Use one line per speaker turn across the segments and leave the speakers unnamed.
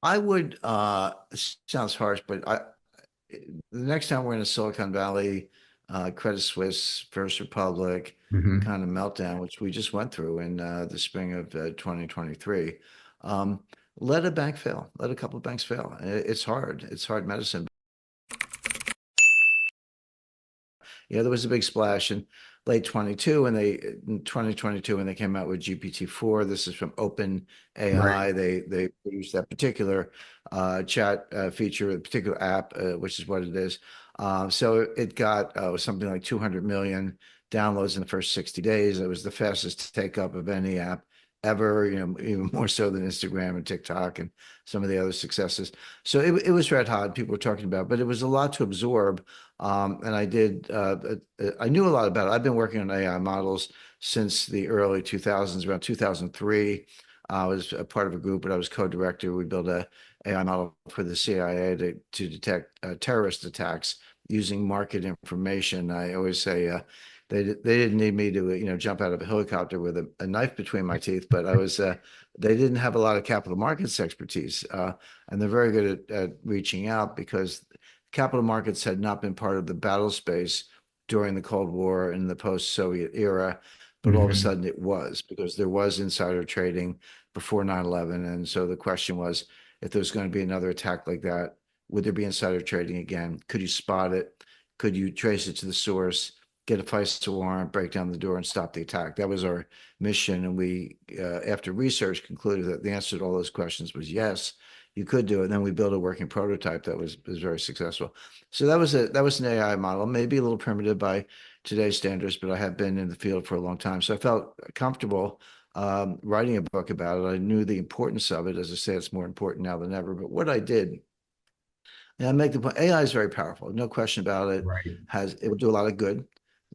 I would, sounds harsh, but the next time we're in a Silicon Valley, Credit Suisse, First Republic
Hmm.
kind of meltdown, which we just went through in the spring of 2023, um, let a bank fail. Let a couple of banks fail. It's hard. It's hard medicine. There was a big splash in late 22 when they in 2022 when they came out with GPT-4. This is from Open
Right.
AI. They produced that particular chat feature, a particular app, which is what it is. So it got something like 200 million downloads in the first 60 days. It was the fastest take up of any app ever, even more so than Instagram and TikTok and some of the other successes. So it was red hot. People were talking about, but it was a lot to absorb. And I knew a lot about it. I've been working on AI models since the early 2000s, around 2003. I was a part of a group, but I was co-director. We built a AI model for the CIA to detect terrorist attacks using market information. I always say they didn't need me to jump out of a helicopter with a knife between my teeth, but they didn't have a lot of capital markets expertise, and they're very good at reaching out because capital markets had not been part of the battle space during the Cold War and the post-Soviet era, but all of a
Hmm.
sudden it was because there was insider trading before 9/11. And so the question was, if there was going to be another attack like that, would there be insider trading again? Could you spot it? Could you trace it to the source, get a FISA warrant, break down the door, and stop the attack? That was our mission. And we, after research, concluded that the answer to all those questions was yes, you could do it. And then we built a working prototype that was very successful. So that was an AI model, maybe a little primitive by today's standards, but I have been in the field for a long time, so I felt comfortable writing a book about it. I knew the importance of it. As I say, it's more important now than ever. But what I did, and I make the point, AI is very powerful, no question about it.
Right.
It will do a lot of good,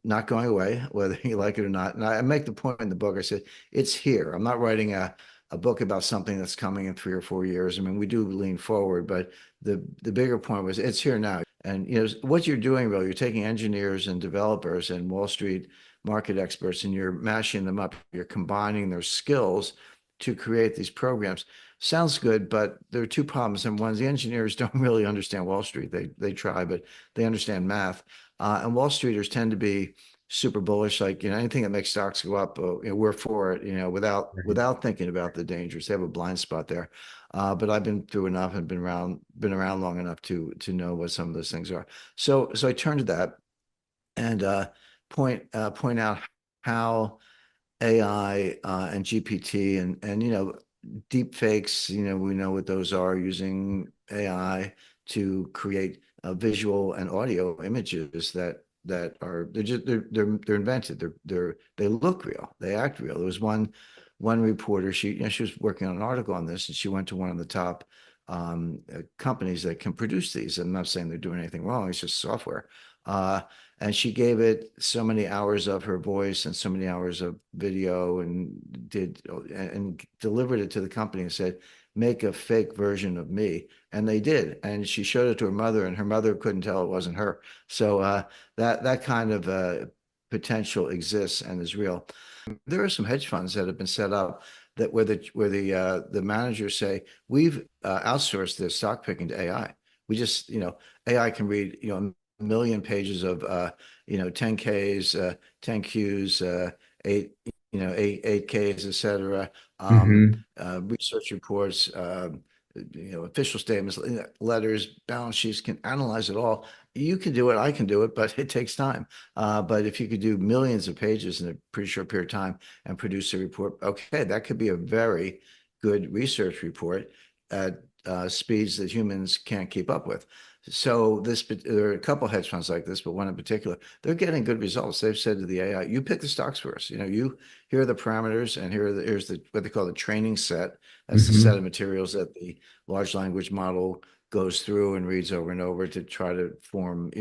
not going away, whether you like it or not. And I make the point in the book. I said it's here. I'm not writing a book about something that's coming in 3 or 4 years. I mean, we do lean forward, but the bigger point was it's here now. And what you're doing, really, you're taking engineers and developers and Wall Street market experts, and you're mashing them up. You're combining their skills to create these programs. Sounds good, but there are two problems. And one is the engineers don't really understand Wall Street. They try, but they understand math. And Wall Streeters tend to be super bullish, like anything that makes stocks go up, we're for it,
Right.
without thinking about the dangers. They have a blind spot there. But I've been through enough and been around long enough to know what some of those things are. So I turned to that and point out how AI and GPT and deep fakes, we know what those are, using AI to create visual and audio images that are they're invented. They look real. They act real. There was one reporter, she was working on an article on this, and she went to one of the top companies that can produce these. I'm not saying they're doing anything wrong. It's just software. Uh, and she gave it so many hours of her voice and so many hours of video and delivered it to the company and said, make a fake version of me. And they did. And she showed it to her mother, and her mother couldn't tell it wasn't her. So that kind of potential exists and is real. There are some hedge funds that have been set up that where the managers say, we've outsourced this stock picking to AI. We just, AI can read, a million pages of 10Ks, 10Qs, eight, 8Ks, etc. Um,
Hmm.
Research reports, official statements, letters, balance sheets, can analyze it all. You can do it, I can do it, but it takes time. But if you could do millions of pages in a pretty short period of time and produce a report, okay, that could be a very good research report at speeds that humans can't keep up with. So there are a couple of hedge funds like this, but one in particular, they're getting good results. They've said to the AI, "You pick the stocks for us. Here are the parameters, and here's the what they call the training set. That's the set of
Hmm.
materials that the large language model goes through and reads over and over to try to form,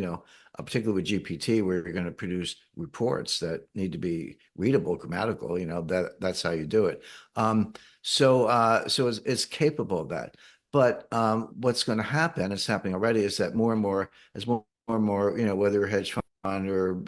particularly with GPT, where you're going to produce reports that need to be readable, grammatical. That's how you do it. So it's capable of that. But what's going to happen, it's happening already, is that more and more, as more and more, whether a hedge fund or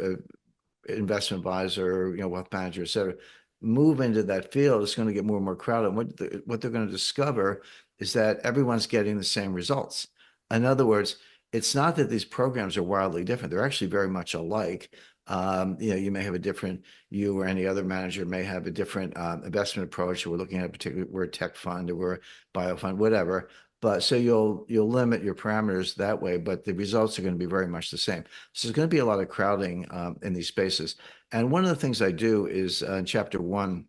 investment advisor, wealth manager, et cetera, move into that field, it's going to get more and more crowded. And what they're going to discover is that everyone's getting the same results. In other words, it's not that these programs are wildly different. They're actually very much alike. You may have a different, you or any other manager may have a different investment approach. We're looking at a particular, we're a tech fund or we're a bio fund, whatever. But so you'll limit your parameters that way, but the results are going to be very much the same. So there's going to be a lot of crowding in these spaces. And one of the things I do is in chapter one,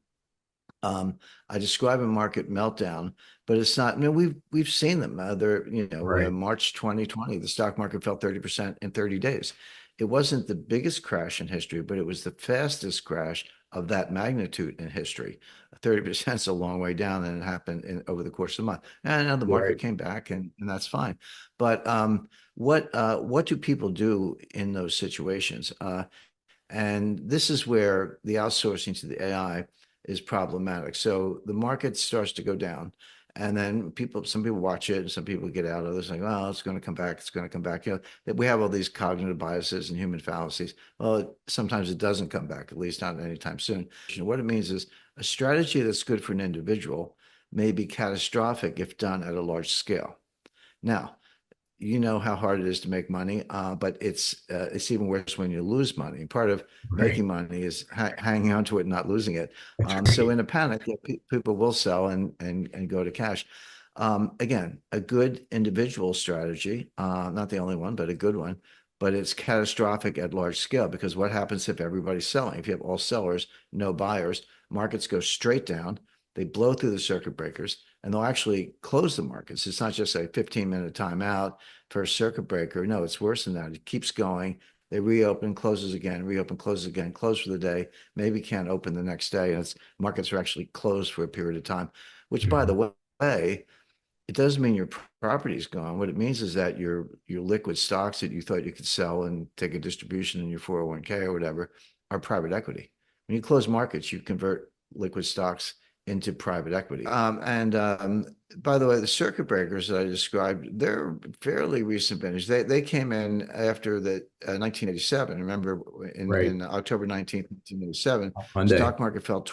I describe a market meltdown, but it's not. I mean, we've seen them.
Right.
March 2020, the stock market fell 30% in 30 days. It wasn't the biggest crash in history, but it was the fastest crash of that magnitude in history. 30% is a long way down, and it happened over the course of a month. And now the market
Right.
came back, and that's fine. But what do people do in those situations? And this is where the outsourcing to the AI is problematic. So the market starts to go down, and then some people watch it, and some people get out of this, like, oh, it's going to come back, it's going to come back. We have all these cognitive biases and human fallacies. Well, sometimes it doesn't come back, at least not anytime soon. What it means is a strategy that's good for an individual may be catastrophic if done at a large scale. Now, you know how hard it is to make money, but it's even worse when you lose money. Part of
Right.
making money is hanging on to it and not losing it.
That's
So
right.
in a panic, yeah, people will sell and go to cash. Again, a good individual strategy, not the only one, but a good one. But it's catastrophic at large scale because what happens if everybody's selling? If you have all sellers, no buyers, markets go straight down. They blow through the circuit breakers and they'll actually close the markets. It's not just a 15-minute timeout for a circuit breaker. No, it's worse than that. It keeps going. They reopen, closes again, reopen, closes again, close for the day, maybe can't open the next day. And markets are actually closed for a period of time, which, by
Mhm.
the way, it doesn't mean your property is gone. What it means is that your liquid stocks that you thought you could sell and take a distribution in your 401k or whatever are private equity. When you close markets, you convert liquid stocks into private equity. And by the way, the circuit breakers that I described, they're fairly recent vintage. They came in after the 1987. Remember,
Right.
in October 19th, 1987,
Monday.
stock market fell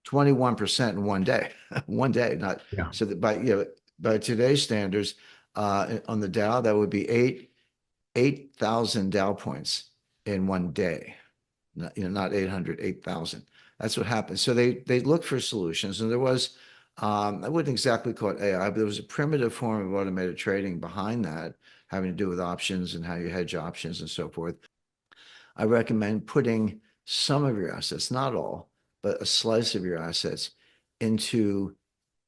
21% in one day. One day, not
Yeah.
so that by today's standards, on the Dow, that would be 8,000 Dow points in one day. Not 800, 8,000. That's what happened. So they looked for solutions, and there was, I wouldn't exactly call it AI, but there was a primitive form of automated trading behind that, having to do with options and how you hedge options and so forth. I recommend putting some of your assets, not all, but a slice of your assets into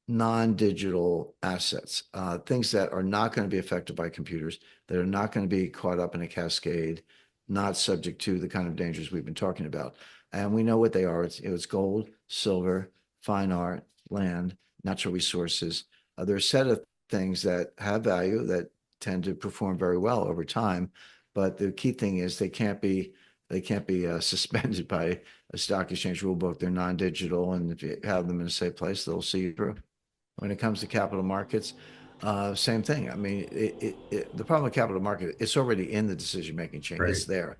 non-digital assets, things that are not going to be affected by computers, that are not going to be caught up in a cascade, not subject to the kind of dangers we've been talking about. And we know what they are. It's gold, silver, fine art, land, natural resources. There are a set of things that have value that tend to perform very well over time. But the key thing is they can't be suspended by a stock exchange rule book. They're non-digital, and if you have them in a safe place, they'll see you through. When it comes to capital markets, same thing. I mean, the problem with capital market, it's already in the decision-making chain.
Right.
It's there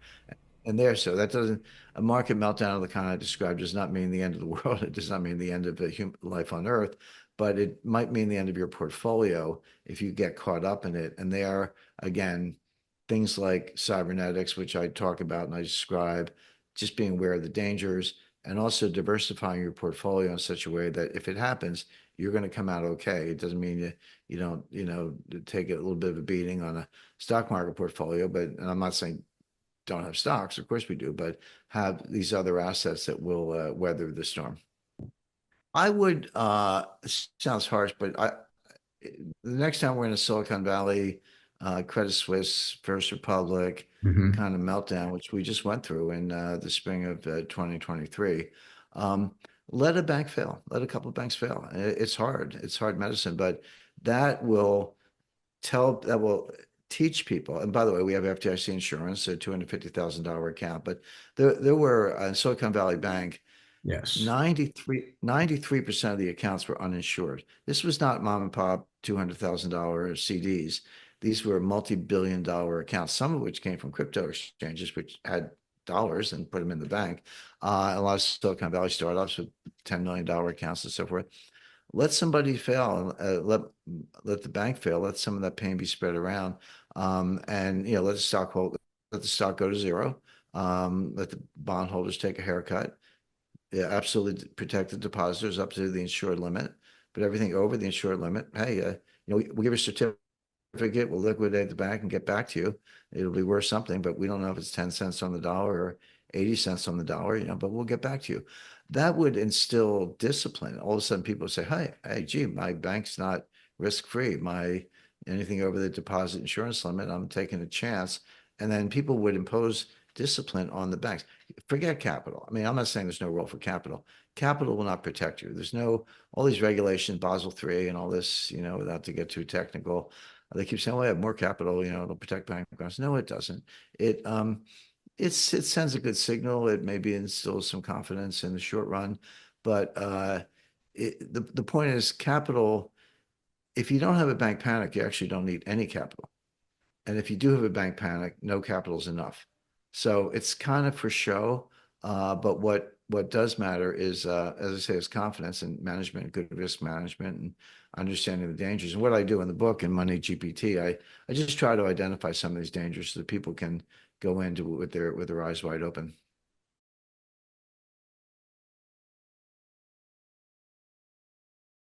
and there. So that doesn't, a market meltdown of the kind I described does not mean the end of the world. It does not mean the end of human life on Earth, but it might mean the end of your portfolio if you get caught up in it. And there are, again, things like cybernetics, which I talk about and I describe, just being aware of the dangers and also diversifying your portfolio in such a way that if it happens, you're going to come out okay. It doesn't mean you don't, take a little bit of a beating on a stock market portfolio, but and I'm not saying don't have stocks, of course we do, but have these other assets that will weather the storm. I would, sounds harsh, but the next time we're in a Silicon Valley, Credit Suisse, First Republic
Hmm.
kind of meltdown, which we just went through in the spring of 2023, um, let a bank fail, let a couple of banks fail. It's hard. It's hard medicine, but that will that will teach people. And by the way, we have FDIC insurance, a $250,000 account, but there were Silicon Valley Bank,
Yes.
93% of the accounts were uninsured. This was not mom and pop $200,000 CDs. These were multi-billion dollar accounts, some of which came from crypto exchanges, which had dollars and put them in the bank. A lot of Silicon Valley startups with $10 million accounts and so forth. let somebody fail, let the bank fail, let some of that pain be spread around, and let let the stock go to zero, let the bondholders take a haircut. Yeah, absolutely protect the depositors up to the insured limit, but everything over the insured limit, hey, we give a certificate, we'll liquidate the bank and get back to you. It'll be worth something, but we don't know if it's 10 cents on the dollar or 80 cents on the dollar, but we'll get back to you. That would instill discipline. All of a sudden people say, hey, gee, my bank's not risk-free. Anything over the deposit insurance limit, I'm taking a chance. And then people would impose discipline on the banks. Forget capital. I mean, I'm not saying there's no role for capital. Capital will not protect you. There's all these regulations, Basel III and all this, without to get too technical. They keep saying, "Well, I have more capital, it'll protect bank accounts." No, it doesn't. It sends a good signal. It maybe instills some confidence in the short run, but the point is capital. If you don't have a bank panic, you actually don't need any capital. And if you do have a bank panic, no capital is enough. So it's kind of for show. But what does matter is, as I say, is confidence and management, good risk management, and understanding the dangers. And what I do in the book in Money GPT, I just try to identify some of these dangers so that people can go into it with their eyes wide open.